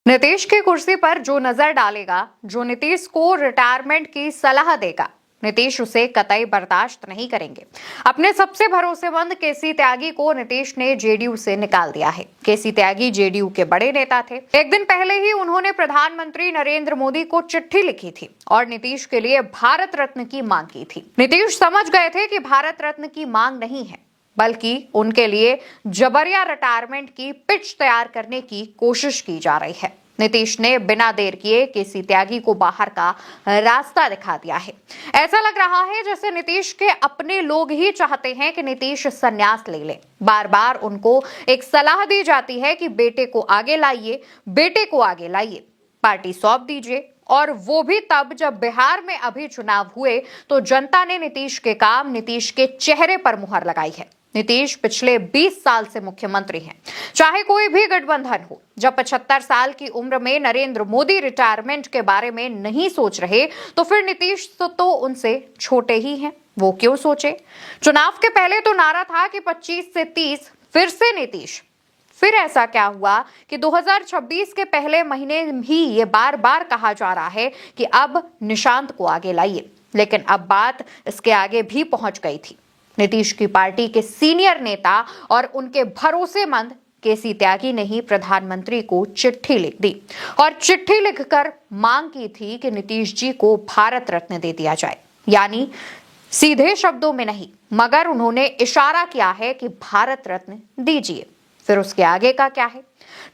नीतीश की कुर्सी पर जो नजर डालेगा, जो नीतीश को रिटायरमेंट की सलाह देगा, नीतीश उसे कतई बर्दाश्त नहीं करेंगे। अपने सबसे भरोसेमंद केसी त्यागी को नीतीश ने जेडीयू से निकाल दिया है। केसी त्यागी जेडीयू के बड़े नेता थे। एक दिन पहले ही उन्होंने प्रधानमंत्री नरेंद्र मोदी को चिट्ठी लिखी थी और नीतीश के लिए भारत रत्न की मांग की थी। नीतीश समझ गए थे कि भारत रत्न की मांग नहीं है, बल्कि उनके लिए जबरिया रिटायरमेंट की पिच तैयार करने की कोशिश की जा रही है। नीतीश ने बिना देर किए केसी त्यागी को बाहर का रास्ता दिखा दिया है। ऐसा लग रहा है जैसे नीतीश के अपने लोग ही चाहते हैं कि नीतीश संन्यास ले ले। बार बार उनको एक सलाह दी जाती है कि बेटे को आगे लाइए, बेटे को आगे लाइए, पार्टी सौंप दीजिए, और वो भी तब जब बिहार में अभी चुनाव हुए तो जनता ने नीतीश के काम, नीतीश के चेहरे पर मुहर लगाई है। नीतीश पिछले 20 साल से मुख्यमंत्री हैं, चाहे कोई भी गठबंधन हो। जब 75 साल की उम्र में नरेंद्र मोदी रिटायरमेंट के बारे में नहीं सोच रहे, तो फिर नीतीश तो उनसे छोटे ही हैं। वो क्यों सोचे? चुनाव के पहले तो नारा था कि 25 से 30 फिर से नीतीश। फिर ऐसा क्या हुआ कि 2026 के पहले महीने ही ये बार बार कहा जा रहा है कि अब निशांत को आगे लाइए, लेकिन अब बात इसके आगे भी पहुंच गई थी। नीतीश की पार्टी के सीनियर नेता और उनके भरोसेमंद केसी त्यागी ने ही प्रधानमंत्री को चिट्ठी लिख दी और चिट्ठी लिखकर मांग की थी कि नीतीश जी को भारत रत्न दे दिया जाए। यानी सीधे शब्दों में नहीं, मगर उन्होंने इशारा किया है कि भारत रत्न दीजिए। फिर उसके आगे का क्या है?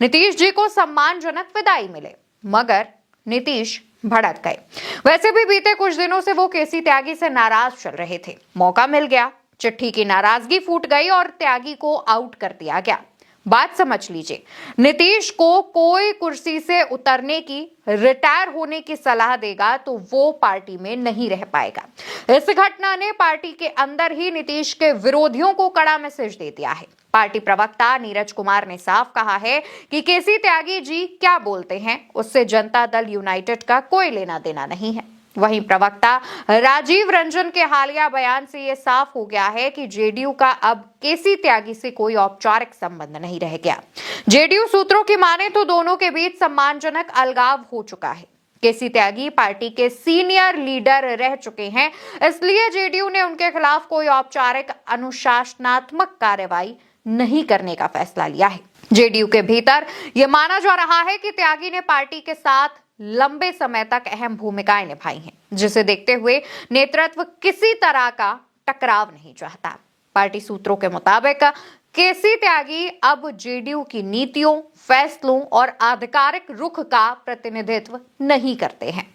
नीतीश जी को सम्मानजनक विदाई मिले, मगर नीतीश भड़क गए। वैसे भी बीते कुछ दिनों से वो केसी त्यागी से नाराज चल रहे थे। मौका मिल गया, चिट्ठी की नाराजगी फूट गई और त्यागी को आउट कर दिया गया। बात समझ लीजिए, नीतीश को कोई कुर्सी से उतरने की, रिटायर होने की सलाह देगा तो वो पार्टी में नहीं रह पाएगा। इस घटना ने पार्टी के अंदर ही नीतीश के विरोधियों को कड़ा मैसेज दे दिया है। पार्टी प्रवक्ता नीरज कुमार ने साफ कहा है कि केसी त्यागी जी क्या बोलते हैं उससे जनता दल यूनाइटेड का कोई लेना देना नहीं है। वहीं प्रवक्ता राजीव रंजन के हालिया बयान से यह साफ हो गया है कि जेडीयू का अब केसी त्यागी से कोई औपचारिक संबंध नहीं रह गया। जेडीयू सूत्रों की माने तो दोनों के बीच सम्मानजनक अलगाव हो चुका है। केसी त्यागी पार्टी के सीनियर लीडर रह चुके हैं, इसलिए जेडीयू ने उनके खिलाफ कोई औपचारिक अनुशासनात्मक कार्रवाई नहीं करने का फैसला लिया है। जेडीयू के भीतर यह माना जा रहा है कि त्यागी ने पार्टी के साथ लंबे समय तक अहम भूमिकाएं निभाई हैं, जिसे देखते हुए नेतृत्व किसी तरह का टकराव नहीं चाहता। पार्टी सूत्रों के मुताबिक केसी त्यागी अब जेडीयू की नीतियों, फैसलों और आधिकारिक रुख का प्रतिनिधित्व नहीं करते हैं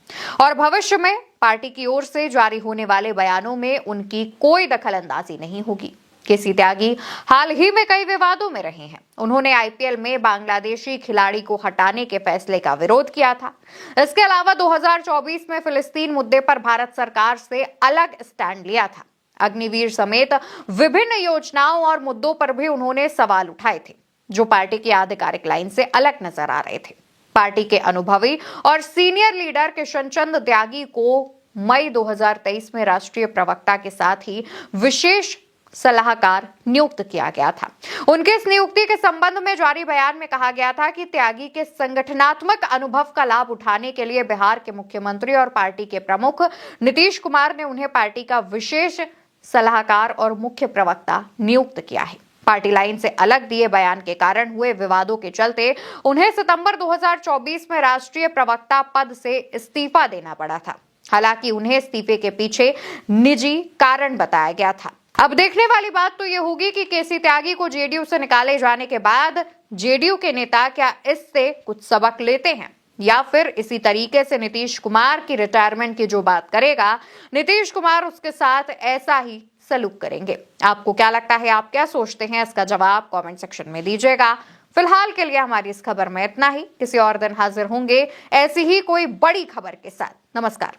और भविष्य में पार्टी की ओर से जारी होने वाले बयानों में उनकी कोई दखलंदाजी नहीं होगी। केसी त्यागी हाल ही में कई विवादों में रहे हैं। उन्होंने आईपीएल में बांग्लादेशी खिलाड़ी को हटाने के फैसले का विरोध किया था। इसके अलावा 2024 में फिलिस्तीन मुद्दे पर भारत सरकार से अलग स्टैंड लिया था। अग्निवीर समेत विभिन्न योजनाओं और मुद्दों पर भी उन्होंने सवाल उठाए थे, जो पार्टी की आधिकारिक लाइन से अलग नजर आ रहे थे। पार्टी के अनुभवी और सीनियर लीडर किशन चंद त्यागी को मई 2023 में राष्ट्रीय प्रवक्ता के साथ ही विशेष सलाहकार नियुक्त किया गया था। उनके इस नियुक्ति के संबंध में जारी बयान में कहा गया था कि त्यागी के संगठनात्मक अनुभव का लाभ उठाने के लिए बिहार के मुख्यमंत्री और पार्टी के प्रमुख नीतीश कुमार ने उन्हें पार्टी का विशेष सलाहकार और मुख्य प्रवक्ता नियुक्त किया है। पार्टी लाइन से अलग दिए बयान के कारण हुए विवादों के चलते उन्हें सितंबर 2024 में राष्ट्रीय प्रवक्ता पद से इस्तीफा देना पड़ा था। हालांकि उन्हें इस्तीफे के पीछे निजी कारण बताया गया था। अब देखने वाली बात तो यह होगी कि केसी त्यागी को जेडीयू से निकाले जाने के बाद जेडीयू के नेता क्या इससे कुछ सबक लेते हैं, या फिर इसी तरीके से नीतीश कुमार की रिटायरमेंट की जो बात करेगा, नीतीश कुमार उसके साथ ऐसा ही सलूक करेंगे। आपको क्या लगता है? आप क्या सोचते हैं? इसका जवाब कमेंट सेक्शन में दीजिएगा। फिलहाल के लिए हमारी इस खबर में इतना ही। किसी और दिन हाजिर होंगे ऐसी ही कोई बड़ी खबर के साथ। नमस्कार।